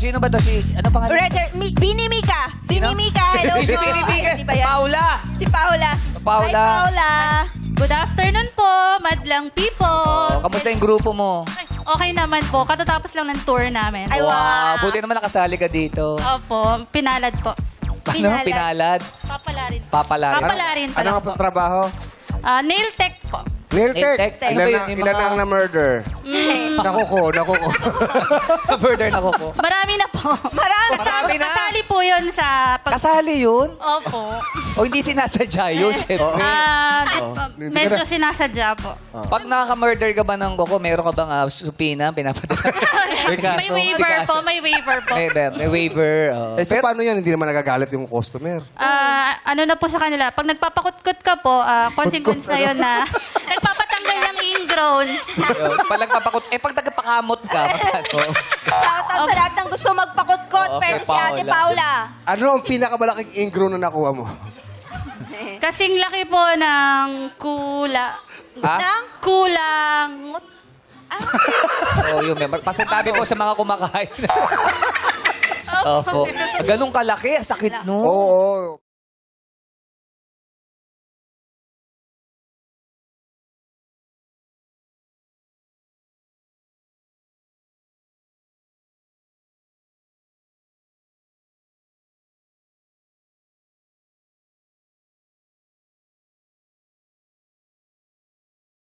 sino ba to? Ano pangalan? Bini Mika. Sino? Bini Mika. Hello Si po. Bini Mika. Ay, di ba yan? Paula. Si Paula. Paula. Hi, Paula. Good afternoon po, madlang people. Kamusta yung grupo mo? Ay, okay naman po. Katatapos lang ng tour namin. Ay, wow. Buti naman nakasali ka dito. Opo, pinalad po. Ano? Pinalad? Papalarin. Papalarin. Papalarin Ano pala nga po. pong trabaho? Nail tech po. Nail Nail tech. tech. Ano ba yun? Yung Ilan mga- ang na-murder? Nakuko. Murder na ko po. Marami na po. Marami. Marami na. Kasali po yun sa... Kasali yun? Opo. O hindi sinasadya yun, syempre. Medyo sinasadya po. Pag nakaka-murder ka ba ng koko, meron ka bang supina? Pinapadala? May waiver po, may waiver po. May waiver. oh. Eh, so paano yan? Hindi naman nagagalit yung customer. Ano na po sa kanila, pag nagpapakutkot ka po, consequence na yun na nagpapatanggal ng ingrown. Pag nagpapakot, pag nagpakamot ka, magkano? Shoutout sa lahat ng gusto magpakutkot. Oo, Pero kay si Ate Paula. Paula. Ano ang pinakamalaking ingro na nakuha mo? Kasing laki po ng Ha? Nang? kulang. So, yun. Pasintabi po sa mga kumakain. Opo. Ganun kalaki, ang sakit no? Oo.